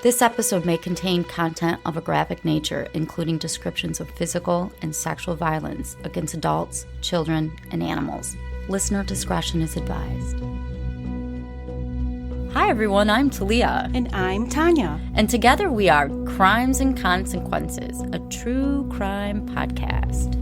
This episode may contain content of a graphic nature, including descriptions of physical and sexual violence against adults, children, and animals. Listener discretion is advised. Hi everyone, I'm Talia. And I'm Tanya. And together we are Crimes and Consequences, a true crime podcast.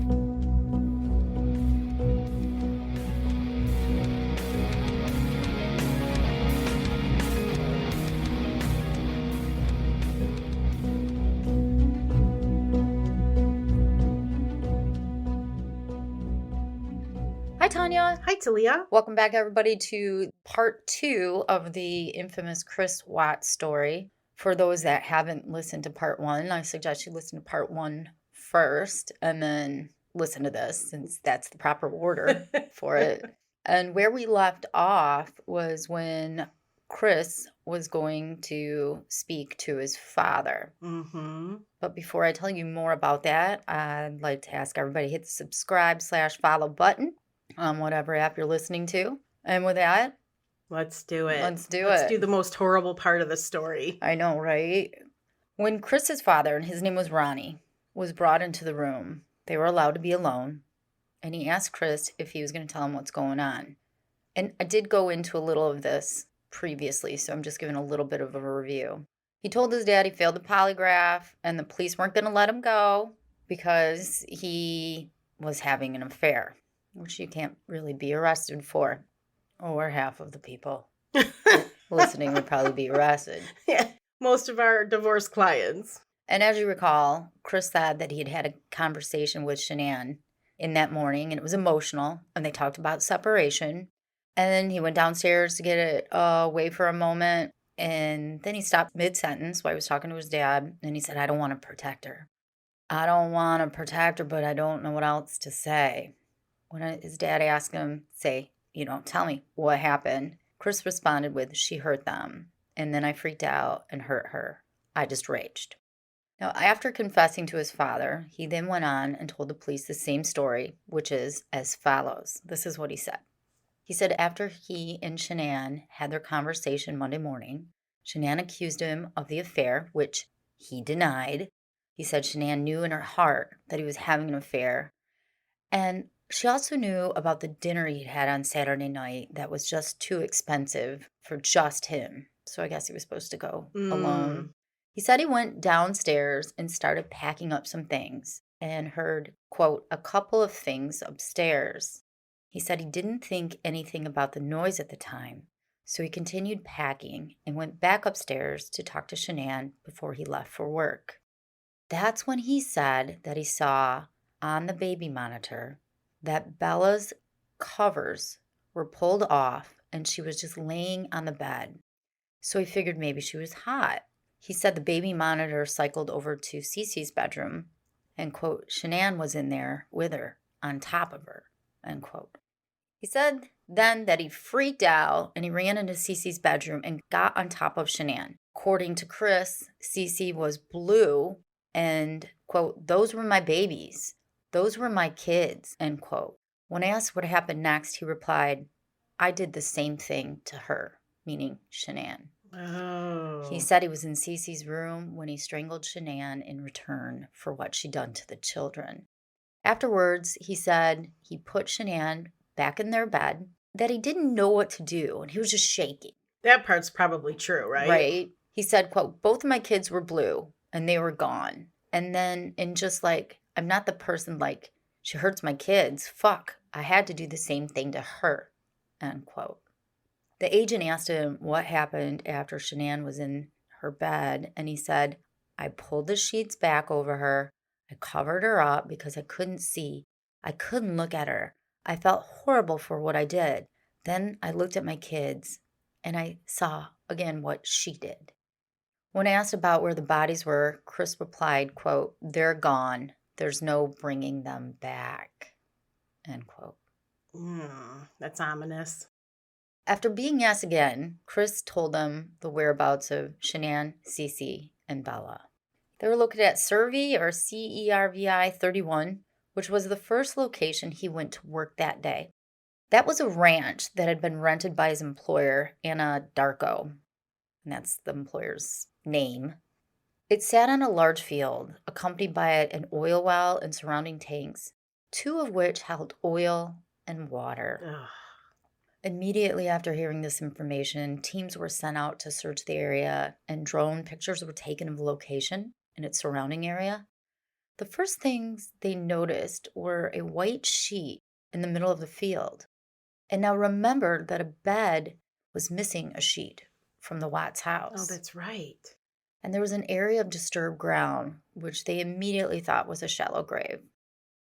Hi, Tanya. Hi, Talia. Welcome back, everybody, to part 2 of the infamous Chris Watts story. For those that haven't listened to part 1, I suggest you listen to part 1 first and then listen to this, since that's the proper order for it. And where we left off was when Chris was going to speak to his father. Mm-hmm. But before I tell you more about that, I'd like to ask everybody to hit the subscribe/follow button on whatever app you're listening to. And with that, Let's do it. Let's do the most horrible part of the story. I know, right? When Chris's father, and his name was Ronnie, was brought into the room, they were allowed to be alone, and he asked Chris if he was going to tell him what's going on. And I did go into a little of this previously, so I'm just giving a little bit of a review. He told his dad he failed the polygraph, and the police weren't going to let him go because he was having an affair, which you can't really be arrested for. Or half of the people listening would probably be arrested. Yeah, most of our divorce clients. And as you recall, Chris said that he had had a conversation with Shanann in that morning, and it was emotional, and they talked about separation. And then he went downstairs to get it away for a moment, and then he stopped mid-sentence while he was talking to his dad, and he said, I don't want to protect her. I don't want to protect her, but I don't know what else to say. When his dad asked him, tell me what happened, Chris responded with, she hurt them. And then I freaked out and hurt her. I just raged. Now, after confessing to his father, he then went on and told the police the same story, which is as follows. This is what he said. He said after he and Shanann had their conversation Monday morning, Shanann accused him of the affair, which he denied. He said Shanann knew in her heart that he was having an affair. And she also knew about the dinner he'd had on Saturday night that was just too expensive for just him. So I guess he was supposed to go alone. He said he went downstairs and started packing up some things and heard, quote, a couple of things upstairs. He said he didn't think anything about the noise at the time, so he continued packing and went back upstairs to talk to Shanann before he left for work. That's when he said that he saw on the baby monitor that Bella's covers were pulled off and she was just laying on the bed. So he figured maybe she was hot. He said the baby monitor cycled over to Cece's bedroom and, quote, Shanann was in there with her, on top of her, end quote. He said then that he freaked out and he ran into Cece's bedroom and got on top of Shanann. According to Chris, Cece was blue and, quote, those were my babies. Those were my kids, end quote. When asked what happened next, he replied, I did the same thing to her, meaning Shanann. Oh. He said he was in Cece's room when he strangled Shanann in return for what she'd done to the children. Afterwards, he said he put Shanann back in their bed, that he didn't know what to do, and he was just shaking. That part's probably true, right? Right. He said, quote, both of my kids were blue, and they were gone. And then, in just like, I'm not the person like, she hurts my kids. Fuck, I had to do the same thing to her, end quote. The agent asked him what happened after Shanann was in her bed, and he said, I pulled the sheets back over her. I covered her up because I couldn't see. I couldn't look at her. I felt horrible for what I did. Then I looked at my kids, and I saw again what she did. When asked about where the bodies were, Chris replied, quote, they're gone. There's no bringing them back, end quote. That's ominous. After being asked again, Chris told them the whereabouts of Shanann, Cece, and Bella. They were located at Cervi or CERVI 31, which was the first location he went to work that day. That was a ranch that had been rented by his employer, Anna Darko. And that's the employer's name. It sat on a large field, accompanied by an oil well and surrounding tanks, 2 of which held oil and water. Ugh. Immediately after hearing this information, teams were sent out to search the area, and drone pictures were taken of the location and its surrounding area. The first things they noticed were a white sheet in the middle of the field. And now remember that a bed was missing a sheet from the Watts Oh, house. that's right. And there was an area of disturbed ground, which they immediately thought was a shallow grave.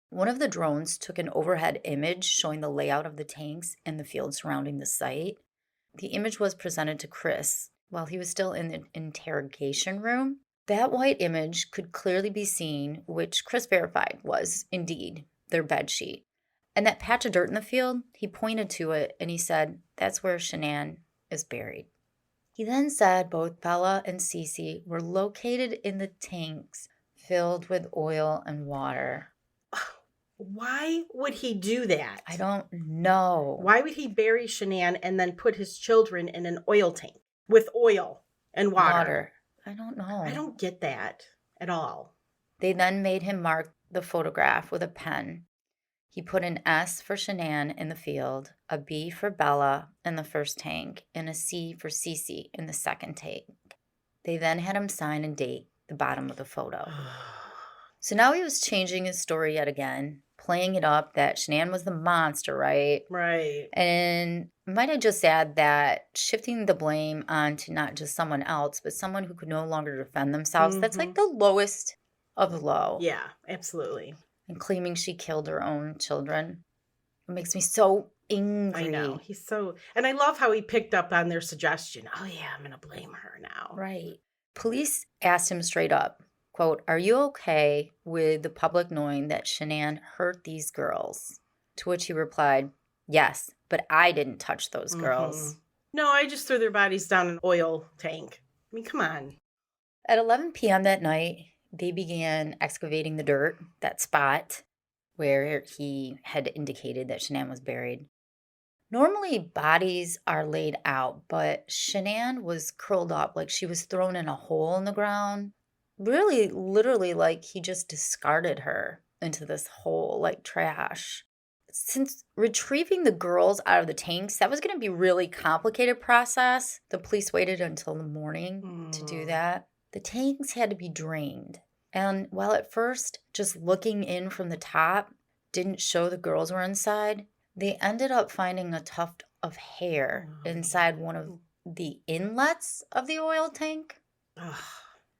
One of the drones took an overhead image showing the layout of the tanks and the field surrounding the site. The image was presented to Chris while he was still in the interrogation room. That white image could clearly be seen, which Chris verified was indeed their bed sheet. And that patch of dirt in the field, he pointed to it and he said, "That's where Shanann is buried." He then said both Bella and Cece were located in the tanks filled with oil and water. Why would he do that? I don't know. Why would he bury Shanann and then put his children in an oil tank with oil and water? I don't know. I don't get that at all. They then made him mark the photograph with a pen. He put an S for Shanann in the field, a B for Bella in the first tank, and a C for Cece in the second tank. They then had him sign and date the bottom of the photo. So now he was changing his story yet again, playing it up that Shanann was the monster, right? Right. And might I just add that shifting the blame onto not just someone else, but someone who could no longer defend themselves, that's like the lowest of the low. Yeah, absolutely. And claiming she killed her own children. It makes me so angry. I know. He's so... And I love how he picked up on their suggestion. Oh, yeah, I'm going to blame her now. Right. Police asked him straight up, quote, "Are you okay with the public knowing that Shanann hurt these girls?" To which he replied, "Yes, but I didn't touch those girls." No, I just threw their bodies down an oil tank. I mean, come on. At 11 p.m. that night, they began excavating the dirt, that spot where he had indicated that Shanann was buried. Normally, bodies are laid out, but Shanann was curled up like she was thrown in a hole in the ground. Really, literally, like he just discarded her into this hole like trash. Since retrieving the girls out of the tanks, that was going to be a really complicated process. The police waited until the morning to do that. The tanks had to be drained. And while at first just looking in from the top didn't show the girls were inside, they ended up finding a tuft of hair inside one of the inlets of the oil tank.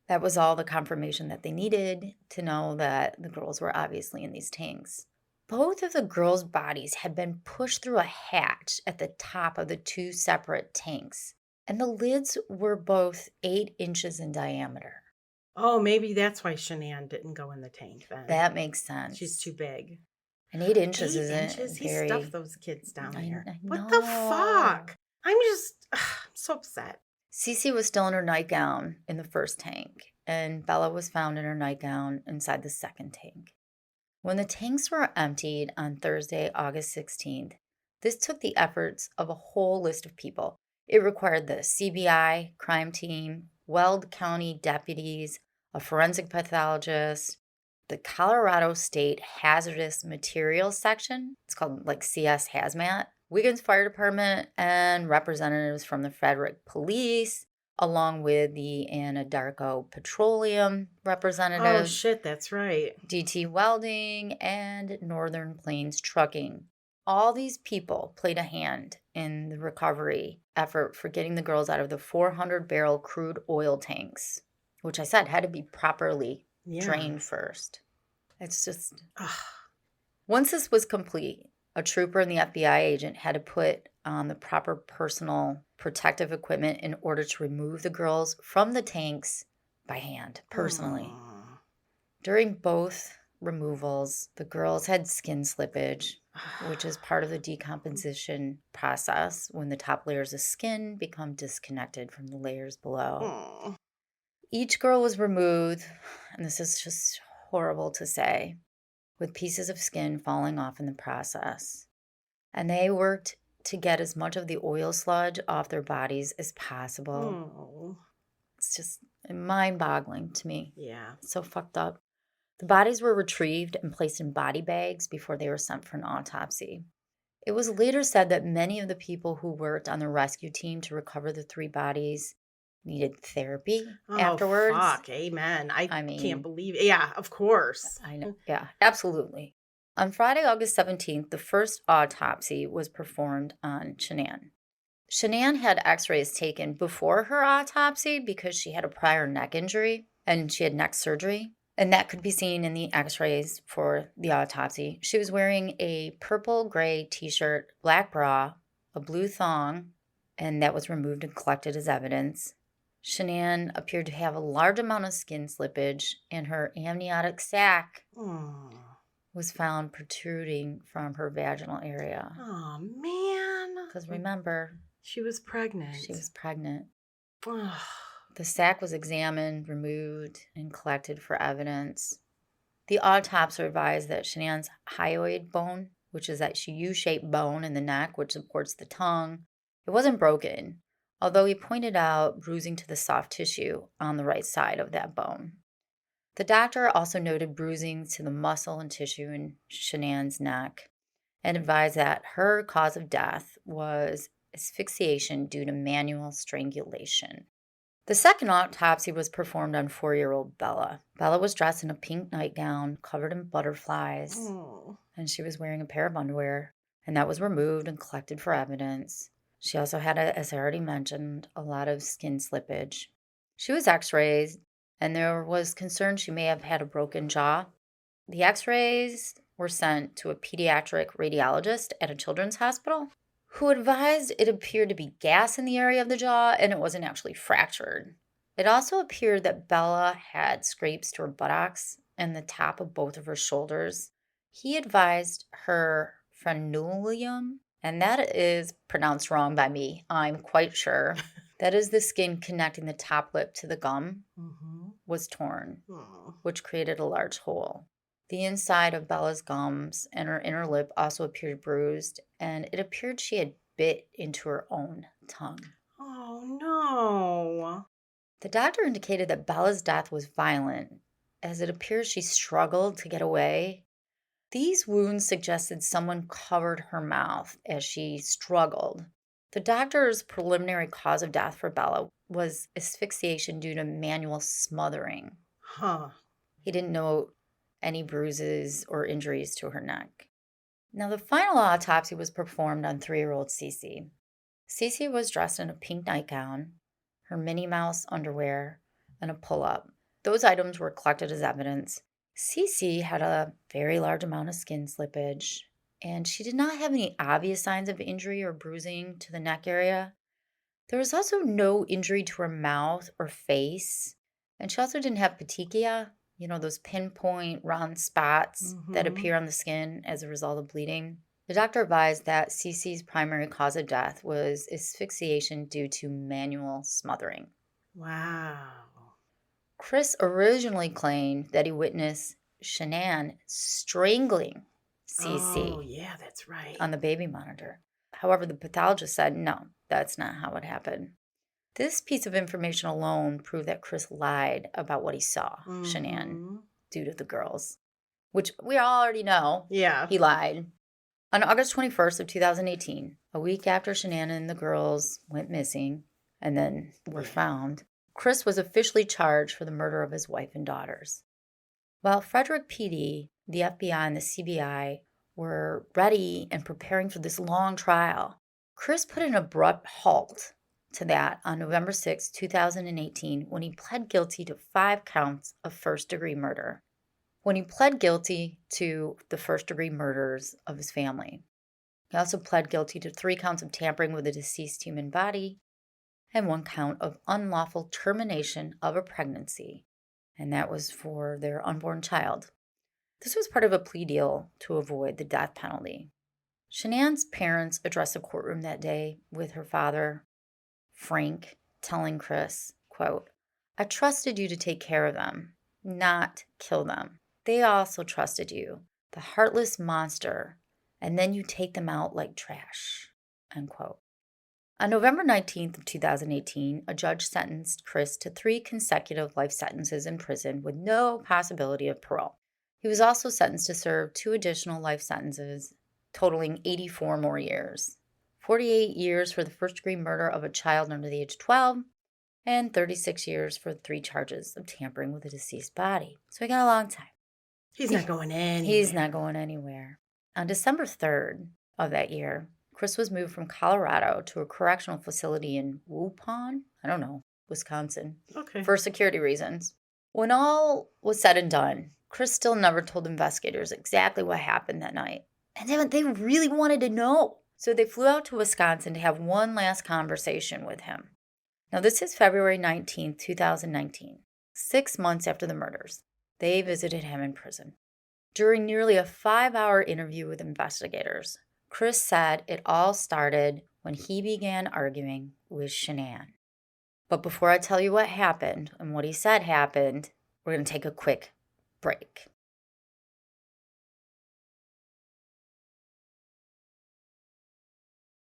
That was all the confirmation that they needed to know that the girls were obviously in these tanks. Both of the girls' bodies had been pushed through a hatch at the top of the 2 separate tanks, and the lids were both 8 inches in diameter. Oh, maybe that's why Shanann didn't go in the tank then. That makes sense. She's too big. And 8 inches 8 isn't inches? very... He stuffed those kids down there. I What the fuck? I'm so upset. Cece was still in her nightgown in the first tank, and Bella was found in her nightgown inside the second tank. When the tanks were emptied on Thursday, August 16th, this took the efforts of a whole list of people. It required the CBI, crime team, Weld County deputies, a forensic pathologist, the Colorado State Hazardous Materials Section, it's called like CS Hazmat, Wiggins Fire Department, and representatives from the Frederick Police, along with the Anadarko Petroleum representatives. Oh, shit, that's right. DT Welding, and Northern Plains Trucking. All these people played a hand in the recovery effort for getting the girls out of the 400-barrel crude oil tanks, which I said had to be properly drained first. It's just... Once this was complete, a trooper and the FBI agent had to put on the proper personal protective equipment in order to remove the girls from the tanks by hand, personally. During both removals, the girls had skin slippage, which is part of the decomposition process when the top layers of skin become disconnected from the layers below. Each girl was removed, and this is just horrible to say, with pieces of skin falling off in the process. And they worked to get as much of the oil sludge off their bodies as possible. It's just mind-boggling to me. Yeah. It's so fucked up. The bodies were retrieved and placed in body bags before they were sent for an autopsy. It was later said that many of the people who worked on the rescue team to recover the 3 bodies needed therapy afterwards. Fuck. Amen. I mean, can't believe it. Yeah, of course. I know. Yeah, absolutely. On Friday, August 17th, the first autopsy was performed on Shanann. Shanann had x-rays taken before her autopsy because she had a prior neck injury and she had neck surgery. And that could be seen in the x-rays for the autopsy. She was wearing a purple-gray t-shirt, black bra, a blue thong, and that was removed and collected as evidence. Shanann appeared to have a large amount of skin slippage, and her amniotic sac was found protruding from her vaginal area. Oh, man. Because remember, she was pregnant. She was pregnant. The sac was examined, removed, and collected for evidence. The autopsy advised that Shanann's hyoid bone, which is that U-shaped bone in the neck which supports the tongue, it wasn't broken, although he pointed out bruising to the soft tissue on the right side of that bone. The doctor also noted bruising to the muscle and tissue in Shanann's neck and advised that her cause of death was asphyxiation due to manual strangulation. The second autopsy was performed on 4-year-old Bella. Bella was dressed in a pink nightgown covered in butterflies, and she was wearing a pair of underwear, and that was removed and collected for evidence. She also had, as I already mentioned, a lot of skin slippage. She was x-rayed, and there was concern she may have had a broken jaw. The x-rays were sent to a pediatric radiologist at a children's hospital, who advised it appeared to be gas in the area of the jaw and it wasn't actually fractured. It also appeared that Bella had scrapes to her buttocks and the top of both of her shoulders. He advised her frenulum, and that is pronounced wrong by me, I'm quite sure. That is the skin connecting the top lip to the gum, was torn, which created a large hole. The inside of Bella's gums and her inner lip also appeared bruised, and it appeared she had bit into her own tongue. Oh, no. The doctor indicated that Bella's death was violent, as it appears she struggled to get away. These wounds suggested someone covered her mouth as she struggled. The doctor's preliminary cause of death for Bella was asphyxiation due to manual smothering. He didn't know any bruises or injuries to her neck. Now, the final autopsy was performed on 3-year-old Cece. Cece was dressed in a pink nightgown, her Minnie Mouse underwear, and a pull-up. Those items were collected as evidence. Cece had a very large amount of skin slippage, and she did not have any obvious signs of injury or bruising to the neck area. There was also no injury to her mouth or face, and she also didn't have petechia, those pinpoint round spots that appear on the skin as a result of bleeding. The doctor advised that Cece's primary cause of death was asphyxiation due to manual smothering. Wow. Chris originally claimed that he witnessed Shanann strangling Cece. Oh, yeah, that's right. On the baby monitor. However, the pathologist said, no, that's not how it happened. This piece of information alone proved that Chris lied about what he saw Shanann do to the girls, which we already know. Yeah. He lied. On August 21st of 2018, a week after Shanann and the girls went missing and then were found, Chris was officially charged for the murder of his wife and daughters. While Frederick PD, the FBI, and the CBI were ready and preparing for this long trial, Chris put an abrupt halt to that on November 6, 2018, when he pled guilty to 5 counts of first-degree murder. When he pled guilty to the first-degree murders of his family. He also pled guilty to 3 counts of tampering with a deceased human body and 1 count of unlawful termination of a pregnancy, and that was for their unborn child. This was part of a plea deal to avoid the death penalty. Shanann's parents addressed the courtroom that day with her father, Frank, telling Chris, quote, "I trusted you to take care of them, not kill them. They also trusted you, the heartless monster, and then you take them out like trash," unquote. On November 19th of 2018, a judge sentenced Chris to 3 consecutive life sentences in prison with no possibility of parole. He was also sentenced to serve 2 additional life sentences, totaling 84 more years. 48 years for the first-degree murder of a child under the age of 12, and 36 years for 3 charges of tampering with a deceased body. So he got a long time. He's not going anywhere. He's not going anywhere. On December 3rd of that year, Chris was moved from Colorado to a correctional facility in Waupun, Wisconsin, for security reasons. When all was said and done, Chris still never told investigators exactly what happened that night. And they really wanted to know. So they flew out to Wisconsin to have one last conversation with him. Now, this is February 19th, 2019, 6 months after the murders. They visited him in prison. During nearly a 5-hour interview with investigators, Chris said it all started when he began arguing with Shanann. But before I tell you what happened and what he said happened, we're going to take a quick break.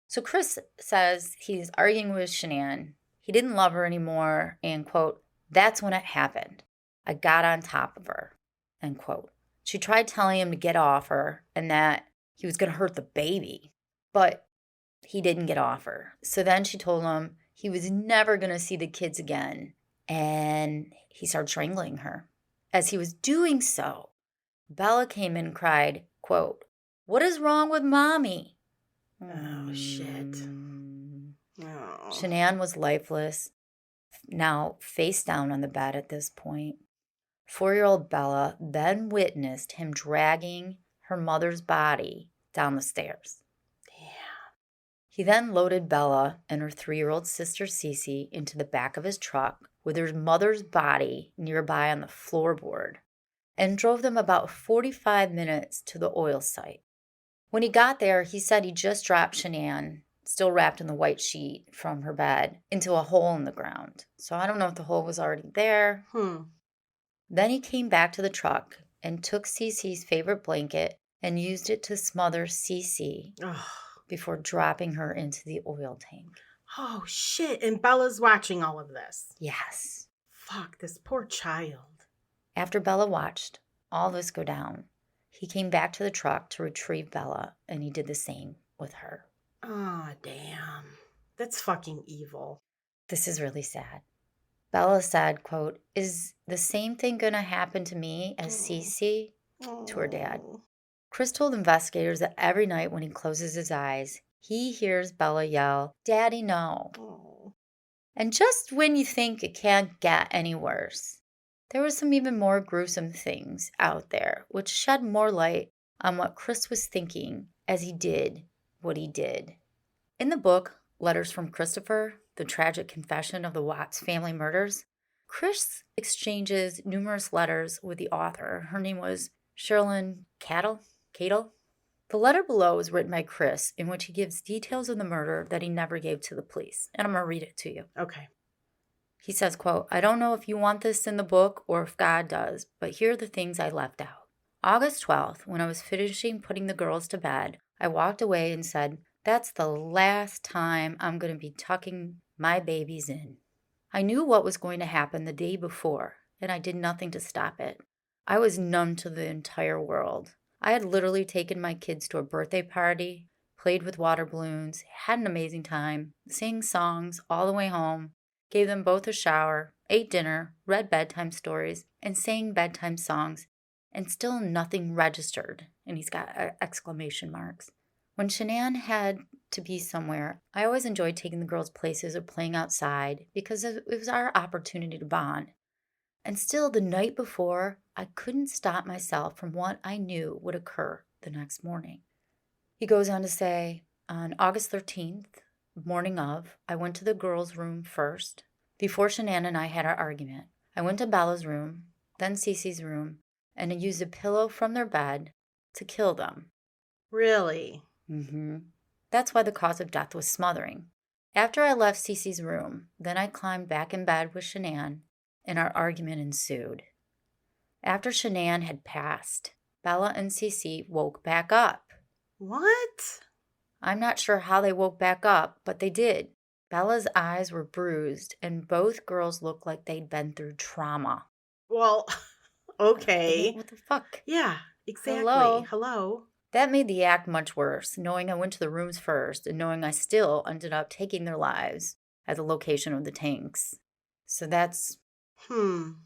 So Chris says he's arguing with Shanann. He didn't love her anymore, and, quote, "That's when it happened. I got on top of her," end quote. She tried telling him to get off her and that he was going to hurt the baby, but he didn't get off her. So then she told him he was never going to see the kids again, and he started strangling her. As he was doing so, Bella came in and cried, quote, "What is wrong with Mommy?" Oh, shit. Oh. Shanann was lifeless, now face down on the bed at this point. 4-year-old Bella then witnessed him dragging her mother's body down the stairs. Damn. He then loaded Bella and her 3-year-old sister Cece into the back of his truck with her mother's body nearby on the floorboard and drove them about 45 minutes to the oil site. When he got there, he said he just dropped Shanann, still wrapped in the white sheet from her bed, into a hole in the ground. So I don't know if the hole was already there. Then he came back to the truck and took Cece's favorite blanket and used it to smother Cece before dropping her into the oil tank. Oh, shit. And Bella's watching all of this. Yes. Fuck, this poor child. After Bella watched all this go down, he came back to the truck to retrieve Bella, and he did the same with her. Oh, damn. That's fucking evil. This is really sad. Bella said, quote, "Is the same thing going to happen to me as Cece?" to her dad. Chris told investigators that every night when he closes his eyes, he hears Bella yell, "Daddy, no." And just when you think it can't get any worse, there were some even more gruesome things out there, which shed more light on what Chris was thinking as he did what he did. In the book, Letters from Christopher, The Tragic Confession of the Watts Family Murders, Chris exchanges numerous letters with the author. Her name was Cheryln Cadle. The letter below is written by Chris, in which he gives details of the murder that he never gave to the police. And I'm going to read it to you. Okay. He says, quote, "I don't know if you want this in the book or if God does, but here are the things I left out. August 12th, when I was finishing putting the girls to bed, I walked away and said, 'That's the last time I'm going to be tucking my babies in.' I knew what was going to happen the day before, and I did nothing to stop it. I was numb to the entire world. I had literally taken my kids to a birthday party, played with water balloons, had an amazing time, sang songs all the way home, gave them both a shower, ate dinner, read bedtime stories, and sang bedtime songs, and still nothing registered." And he's got exclamation marks. "When Shanann had to be somewhere, I always enjoyed taking the girls places or playing outside because it was our opportunity to bond. And still, the night before, I couldn't stop myself from what I knew would occur the next morning." He goes on to say, "On August 13th, morning of, I went to the girls' room first. Before Shanann and I had our argument, I went to Bella's room, then Cece's room, and I used a pillow from their bed to kill them." Really? That's why the cause of death was smothering. After I left Cece's room, then I climbed back in bed with Shanann, and our argument ensued. After Shanann had passed, Bella and Cece woke back up. What? I'm not sure how they woke back up, but they did. Bella's eyes were bruised, and both girls looked like they'd been through trauma. Well, I mean, okay. what the fuck? Yeah, exactly. Hello? Hello. That made the act much worse, knowing I went to the rooms first and knowing I still ended up taking their lives at the location of the tanks. So that's,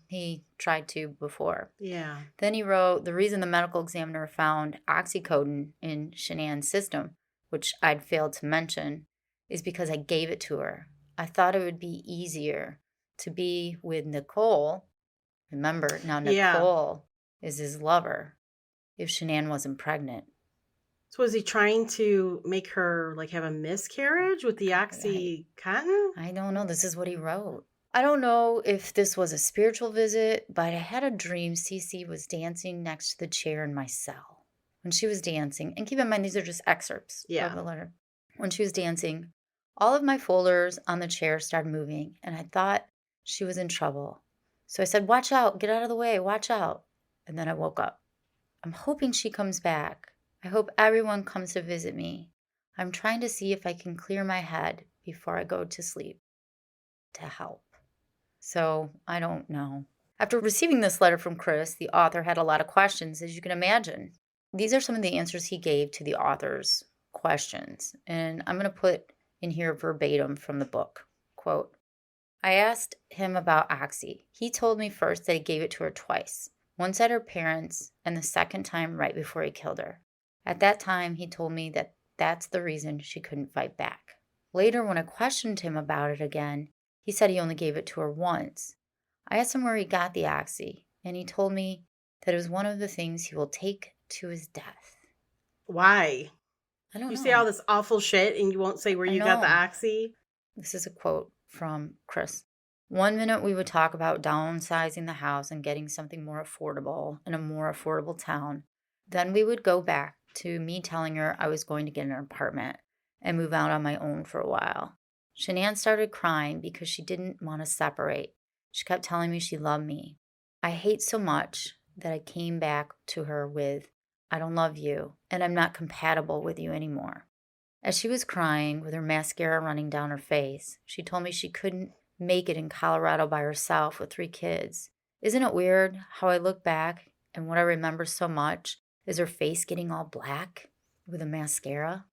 he tried to before. Yeah. Then he wrote, the reason the medical examiner found oxycodone in Shanann's system, which I'd failed to mention, is because I gave it to her. I thought it would be easier to be with Nicole. Remember, now Yeah. Nicole is his lover if Shanann wasn't pregnant. So was he trying to make her like have a miscarriage with the Oxycontin? I don't know. This is what he wrote. I don't know if this was a spiritual visit, but I had a dream Cece was dancing next to the chair in my cell. When she was dancing, and keep in mind, these are just excerpts of the letter. When she was dancing, all of my folders on the chair started moving, and I thought she was in trouble. So I said, watch out, get out of the way, watch out. And then I woke up. I'm hoping she comes back. I hope everyone comes to visit me. I'm trying to see if I can clear my head before I go to sleep to help. So I don't know. After receiving this letter from Chris, the author had a lot of questions, as you can imagine. These are some of the answers he gave to the author's questions, and I'm going to put in here verbatim from the book. Quote, I asked him about Oxy. He told me first that he gave it to her twice, once at her parents' and the second time right before he killed her. At that time, he told me that that's the reason she couldn't fight back. Later, when I questioned him about it again, he said he only gave it to her once. I asked him where he got the Oxy, and he told me that it was one of the things he will take to his death. Why? I don't know. You say all this awful shit and you won't say where you got the Oxy? This is a quote from Chris. One minute we would talk about downsizing the house and getting something more affordable in a more affordable town. Then we would go back to me telling her I was going to get an apartment and move out on my own for a while. Shanann started crying because she didn't want to separate. She kept telling me she loved me. I hate so much that I came back to her with, I don't love you, and I'm not compatible with you anymore. As she was crying, with her mascara running down her face, she told me she couldn't make it in Colorado by herself with 3 kids. Isn't it weird how I look back and what I remember so much is her face getting all black with a mascara?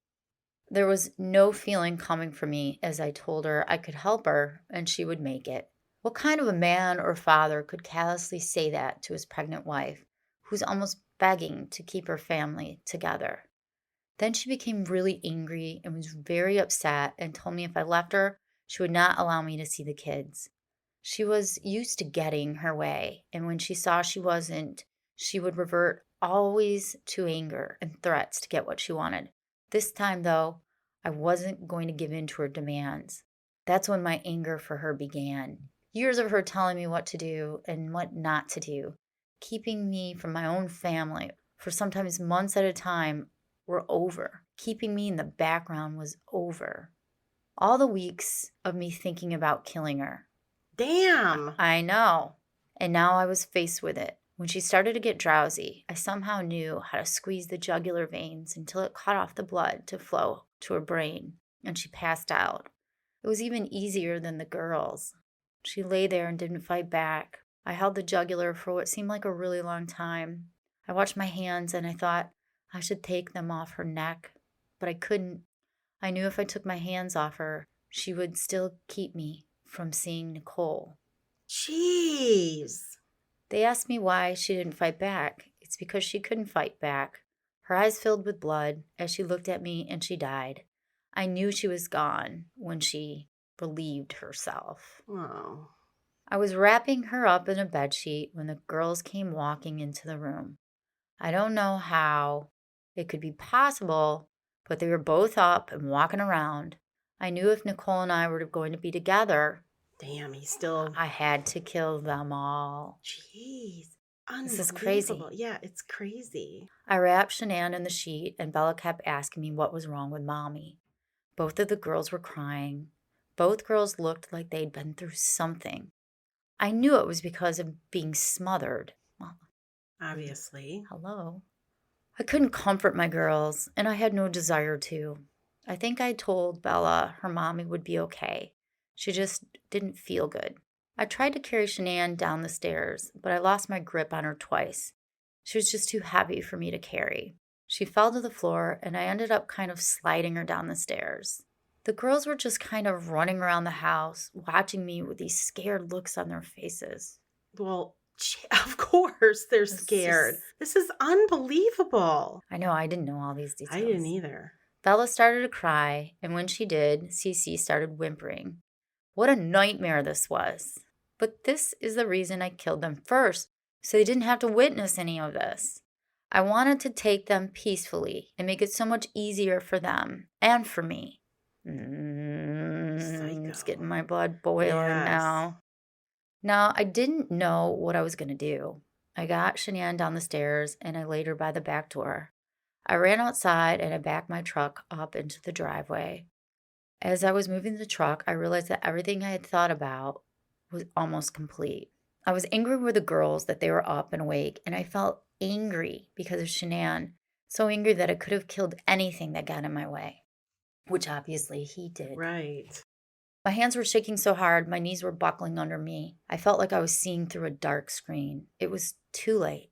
There was no feeling coming from me as I told her I could help her and she would make it. What kind of a man or father could callously say that to his pregnant wife, who's almost begging to keep her family together? Then she became really angry and was very upset and told me if I left her, she would not allow me to see the kids. She was used to getting her way, and when she saw she wasn't, she would revert always to anger and threats to get what she wanted. This time, though, I wasn't going to give in to her demands. That's when my anger for her began. Years of her telling me what to do and what not to do, keeping me from my own family for sometimes months at a time, were over. Keeping me in the background was over. All the weeks of me thinking about killing her. Damn. I know. And now I was faced with it. When she started to get drowsy, I somehow knew how to squeeze the jugular veins until it cut off the blood to flow to her brain, and she passed out. It was even easier than the girls. She lay there and didn't fight back. I held the jugular for what seemed like a really long time. I watched my hands and I thought I should take them off her neck, but I couldn't. I knew if I took my hands off her, she would still keep me from seeing Nicole. Jeez. They asked me why she didn't fight back. It's because she couldn't fight back. Her eyes filled with blood as she looked at me and she died. I knew she was gone when she relieved herself. Oh. I was wrapping her up in a bedsheet when the girls came walking into the room. I don't know how it could be possible, but they were both up and walking around. I knew if Nicole and I were going to be together, damn, he's still... I had to kill them all. Jeez. This is crazy. Yeah, it's crazy. I wrapped Shanann in the sheet, and Bella kept asking me what was wrong with Mommy. Both of the girls were crying. Both girls looked like they'd been through something. I knew it was because of being smothered. Well, obviously. Hello. I couldn't comfort my girls, and I had no desire to. I think I told Bella her mommy would be okay. She just didn't feel good. I tried to carry Shanann down the stairs, but I lost my grip on her twice. She was just too heavy for me to carry. She fell to the floor, and I ended up kind of sliding her down the stairs. The girls were just kind of running around the house, watching me with these scared looks on their faces. Well, of course they're It's scared. just- This is unbelievable. I know, I didn't know all these I didn't details. either. Bella started to cry, and when she did, Cece started whimpering. What a nightmare this was. But this is the reason I killed them first, so they didn't have to witness any of this. I wanted to take them peacefully and make it so much easier for them and for me. It's getting my blood boiling now. Now, I didn't know what I was going to do. I got Shanann down the stairs and I laid her by the back door. I ran outside and I backed my truck up into the driveway. As I was moving the truck, I realized that everything I had thought about was almost complete. I was angry with the girls that they were up and awake, and I felt angry because of Shanann. So angry that I could have killed anything that got in my way, which obviously he did. Right. My hands were shaking so hard, my knees were buckling under me. I felt like I was seeing through a dark screen. It was too late.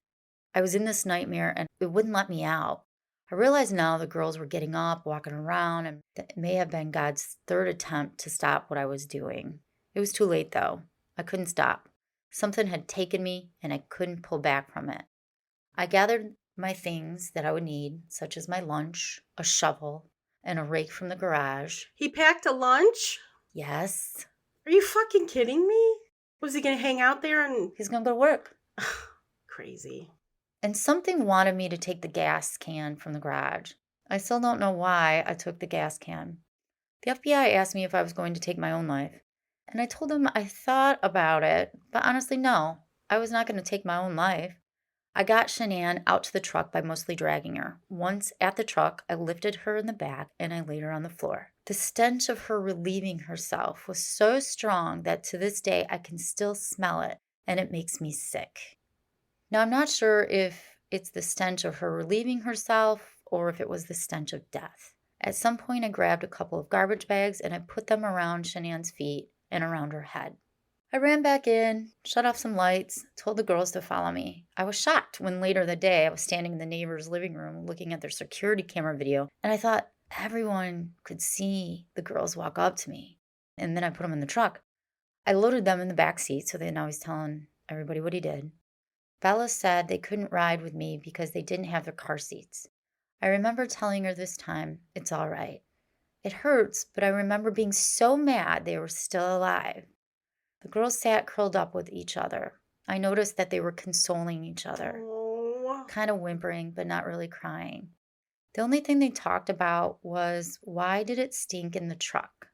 I was in this nightmare and it wouldn't let me out. I realize now the girls were getting up, walking around, and that may have been God's third attempt to stop what I was doing. It was too late, though. I couldn't stop. Something had taken me, and I couldn't pull back from it. I gathered my things that I would need, such as my lunch, a shovel, and a rake from the garage. He packed a lunch? Yes. Are you fucking kidding me? Was he going to hang out there and... He's going to go to work. Crazy. And something wanted me to take the gas can from the garage. I still don't know why I took the gas can. The FBI asked me if I was going to take my own life. And I told them I thought about it, but honestly, no. I was not going to take my own life. I got Shanann out to the truck by mostly dragging her. Once at the truck, I lifted her in the back and I laid her on the floor. The stench of her relieving herself was so strong that to this day I can still smell it, and it makes me sick. Now, I'm not sure if it's the stench of her relieving herself or if it was the stench of death. At some point, I grabbed a couple of garbage bags and I put them around Shanann's feet and around her head. I ran back in, shut off some lights, told the girls to follow me. I was shocked when later that day I was standing in the neighbor's living room looking at their security camera video, and I thought everyone could see the girls walk up to me. And then I put them in the truck. I loaded them in the back seat so they know I was telling everybody what he did. Bella said they couldn't ride with me because they didn't have their car seats. I remember telling her this time, it's all right. It hurts, but I remember being so mad they were still alive. The girls sat curled up with each other. I noticed that they were consoling each other, kind of whimpering, but not really crying. The only thing they talked about was, why did it stink in the truck?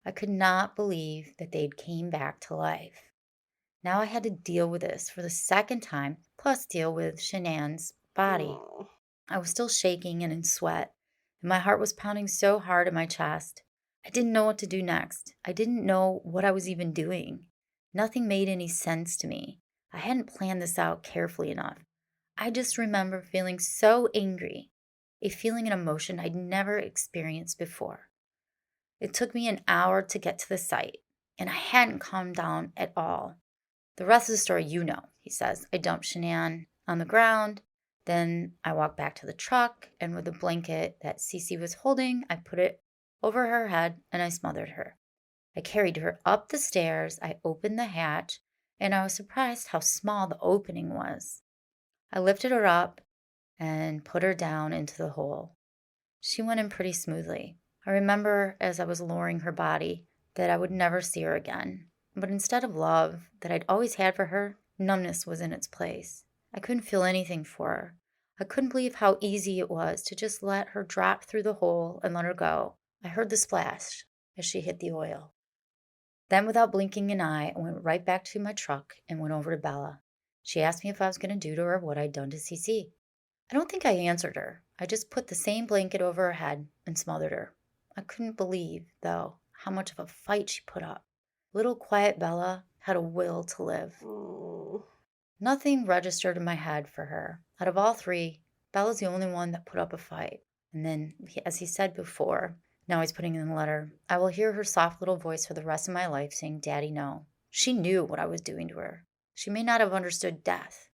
I could not believe that they'd came back to life. Now I had to deal with this for the second time, plus deal with Shanann's body. I was still shaking and in sweat, and my heart was pounding so hard in my chest. I didn't know what to do next. I didn't know what I was even doing. Nothing made any sense to me. I hadn't planned this out carefully enough. I just remember feeling so angry, a feeling and emotion I'd never experienced before. It took me an hour to get to the site, and I hadn't calmed down at all. The rest of the story you know, he says. I dumped Shanann on the ground. Then I walked back to the truck, and with the blanket that Cece was holding, I put it over her head and I smothered her. I carried her up the stairs, I opened the hatch, and I was surprised how small the opening was. I lifted her up and put her down into the hole. She went in pretty smoothly. I remember as I was lowering her body that I would never see her again. But instead of love that I'd always had for her, numbness was in its place. I couldn't feel anything for her. I couldn't believe how easy it was to just let her drop through the hole and let her go. I heard the splash as she hit the oil. Then, without blinking an eye, I went right back to my truck and went over to Bella. She asked me if I was going to do to her what I'd done to Cece. I don't think I answered her. I just put the same blanket over her head and smothered her. I couldn't believe, though, how much of a fight she put up. Little quiet Bella had a will to live. Nothing registered in my head for her. Out of all three, Bella's the only one that put up a fight. And then, as he said before, Now he's putting in the letter. I will hear her soft little voice for the rest of my life saying, Daddy, no. She knew what I was doing to her. She may not have understood death,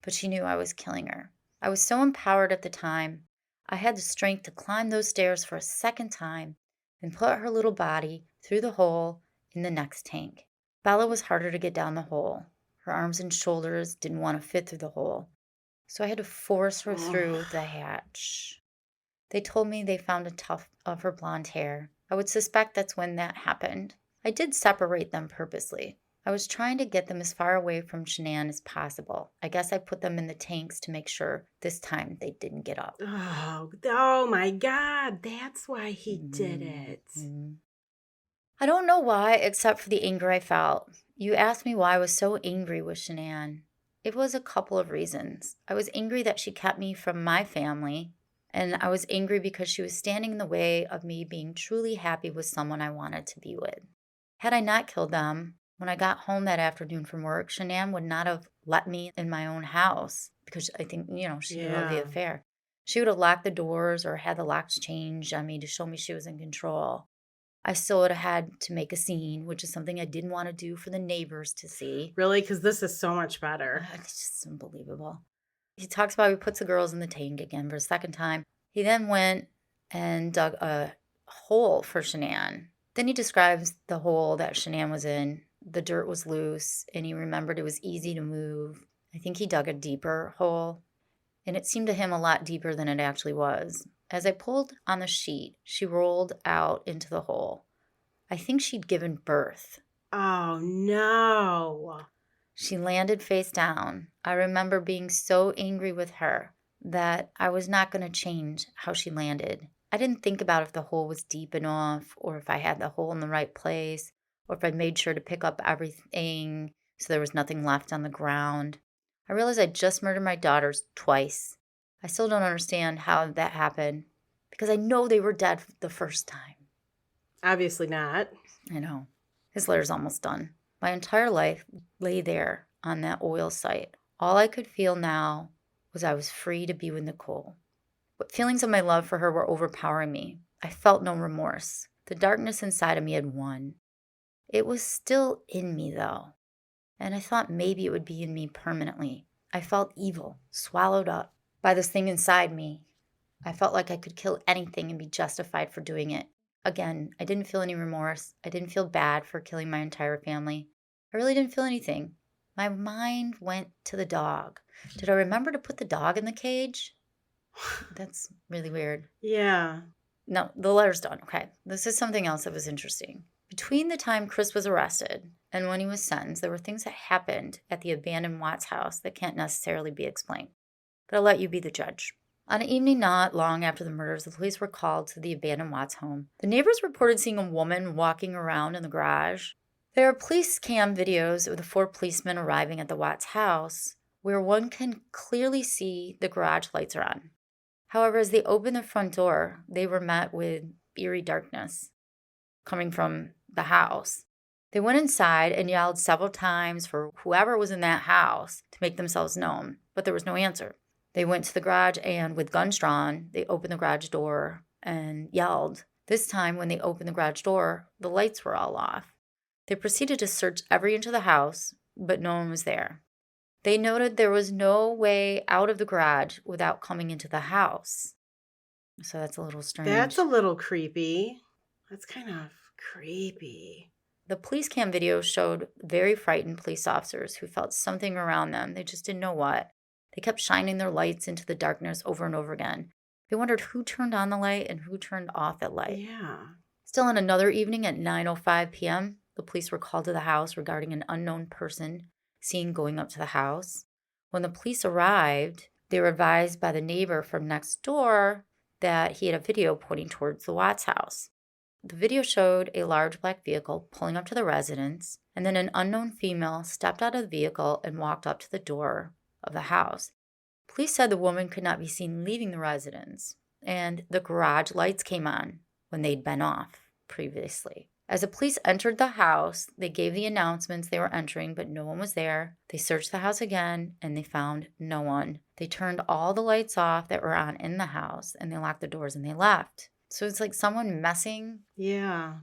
but she knew I was killing her. I was so empowered at the time. I had the strength to climb those stairs for a second time and put her little body through the hole in the next tank. Bella was harder to get down the hole. Her arms and shoulders didn't want to fit through the hole, so I had to force her through the hatch. They told me they found a tuft of her blonde hair. I would suspect that's when that happened. I did separate them purposely. I was trying to get them as far away from Shanann as possible. I guess I put them in the tanks to make sure this time they didn't get up. Oh my God. That's why he did it. I don't know why, except for the anger I felt. You asked me why I was so angry with Shanann. It was a couple of reasons. I was angry that she kept me from my family, and I was angry because she was standing in the way of me being truly happy with someone I wanted to be with. Had I not killed them, when I got home that afternoon from work, Shanann would not have let me in my own house because I think, she knew of the affair. She would have locked the doors or had the locks changed on me to show me she was in control. I still would have had to make a scene, which is something I didn't want to do for the neighbors to see. Really? Because this is so much better. It's just unbelievable. He talks about he puts the girls in the tank again for a second time. He then went and dug a hole for Shanann. Then he describes the hole that Shanann was in. The dirt was loose, and he remembered it was easy to move. I think he dug a deeper hole, and it seemed to him a lot deeper than it actually was. As I pulled on the sheet, she rolled out into the hole. I think she'd given birth. Oh, no. She landed face down. I remember being so angry with her that I was not going to change how she landed. I didn't think about if the hole was deep enough or if I had the hole in the right place or if I made sure to pick up everything so there was nothing left on the ground. I realized I just murdered my daughters twice. I still don't understand how that happened because I know they were dead the first time. Obviously not. I know. His letter's almost done. My entire life lay there on that oil site. All I could feel now was I was free to be with Nicole. But feelings of my love for her were overpowering me. I felt no remorse. The darkness inside of me had won. It was still in me, though, and I thought maybe it would be in me permanently. I felt evil, swallowed up by this thing inside me. I felt like I could kill anything and be justified for doing it. Again, I didn't feel any remorse. I didn't feel bad for killing my entire family. I really didn't feel anything. My mind went to the dog. Did I remember to put the dog in the cage? That's really weird. Yeah. No, the letter's done. Okay. This is something else that was interesting. Between the time Chris was arrested and when he was sentenced, there were things that happened at the abandoned Watts house that can't necessarily be explained. But I'll let you be the judge. On an evening not long after the murders, the police were called to the abandoned Watts home. The neighbors reported seeing a woman walking around in the garage. There are police cam videos of the 4 policemen arriving at the Watts house where one can clearly see the garage lights are on. However, as they opened the front door, they were met with eerie darkness coming from the house. They went inside and yelled several times for whoever was in that house to make themselves known, but there was no answer. They went to the garage and, with guns drawn, they opened the garage door and yelled. This time, when they opened the garage door, the lights were all off. They proceeded to search every inch of the house, but no one was there. They noted there was no way out of the garage without coming into the house. So that's a little strange. That's a little creepy. That's kind of creepy. The police cam video showed very frightened police officers who felt something around them. They just didn't know what. They kept shining their lights into the darkness over and over again. They wondered who turned on the light and who turned off that light. Yeah. Still on another evening at 9:05 p.m., the police were called to the house regarding an unknown person seen going up to the house. When the police arrived, they were advised by the neighbor from next door that he had a video pointing towards the Watts house. The video showed a large black vehicle pulling up to the residence, and then an unknown female stepped out of the vehicle and walked up to the door of the house. Police said the woman could not be seen leaving the residence, and the garage lights came on when they'd been off previously. As the police entered the house, they gave the announcements they were entering, but no one was there. They searched the house again, and they found no one. They turned all the lights off that were on in the house, and they locked the doors and they left. So it's like someone messing Yeah.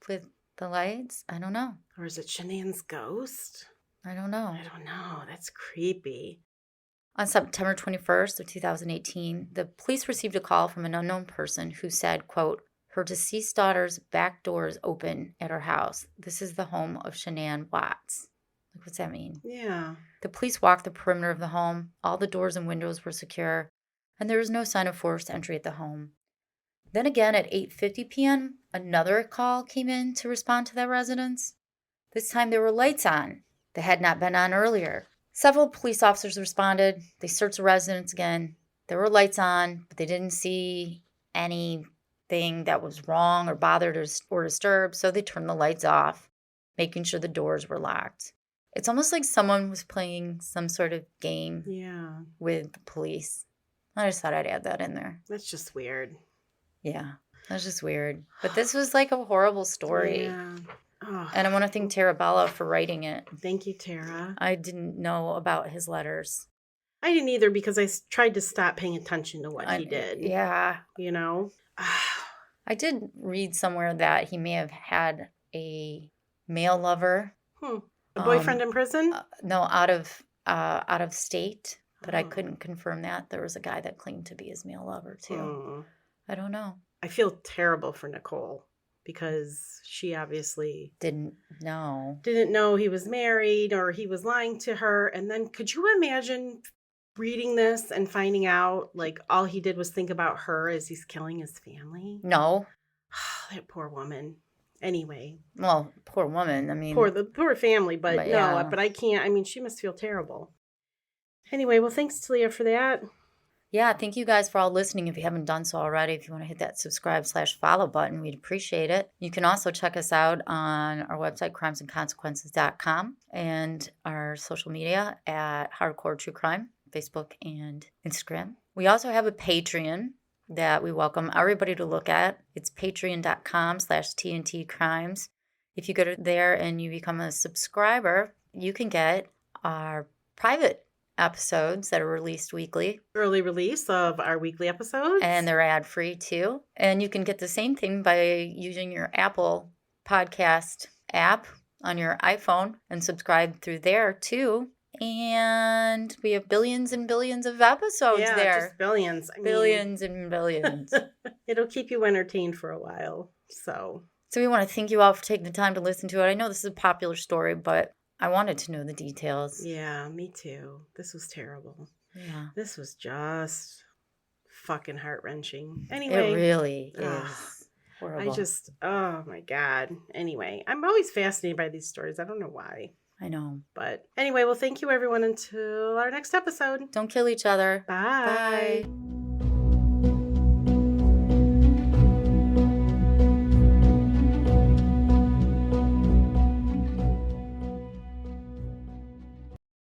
with the lights. I don't know. Or is it Shanann's ghost? I don't know. I don't know. That's creepy. On September 21st of 2018, the police received a call from an unknown person who said, quote, her deceased daughter's back door is open at her house. This is the home of Shanann Watts. Like, what's that mean? Yeah. The police walked the perimeter of the home. All the doors and windows were secure, and there was no sign of forced entry at the home. Then again, at 8:50 p.m., another call came in to respond to that residence. This time there were lights on that had not been on earlier. Several police officers responded. They searched the residence again. There were lights on, but they didn't see anything that was wrong or bothered or disturbed, so they turned the lights off, making sure the doors were locked. It's almost like someone was playing some sort of game with the police. I just thought I'd add that in there. That's just weird. Yeah, that's just weird. But this was like a horrible story. Yeah. Oh. And I want to thank Tara Bella for writing it. Thank you, Tara. I didn't know about his letters. I didn't either because I tried to stop paying attention to what he did. Yeah. You know? I did read somewhere that he may have had a male lover. A boyfriend in prison? No, out of state. But I couldn't confirm that. There was a guy that claimed to be his male lover, too. I don't know. I feel terrible for Nicole because she obviously didn't know he was married or he was lying to her. And then could you imagine reading this and finding out like all he did was think about her as he's killing his family? No. That poor woman. Anyway. Well, poor woman. I mean. Poor family, but no, yeah. But I can't. I mean, she must feel terrible. Anyway, well, thanks, Talia, for that. Yeah, thank you guys for all listening. If you haven't done so already, if you want to hit that subscribe/follow button, we'd appreciate it. You can also check us out on our website, crimesandconsequences.com, and our social media at Hardcore True Crime, Facebook and Instagram. We also have a Patreon that we welcome everybody to look at. It's patreon.com/TNT Crimes. If you go there and you become a subscriber, you can get our private episodes that are released weekly. Early release of our weekly episodes. And they're ad-free too. And you can get the same thing by using your Apple podcast app on your iPhone and subscribe through there too. And we have billions and billions of episodes there. Yeah, just billions. Billions and billions. It'll keep you entertained for a while. So we want to thank you all for taking the time to listen to it. I know this is a popular story, but I wanted to know the details. Yeah, me too. This was terrible. Yeah. This was just fucking heart-wrenching. Anyway. It really is horrible. Oh my God. Anyway, I'm always fascinated by these stories. I don't know why. I know. But anyway, well, thank you everyone until our next episode. Don't kill each other. Bye. Bye.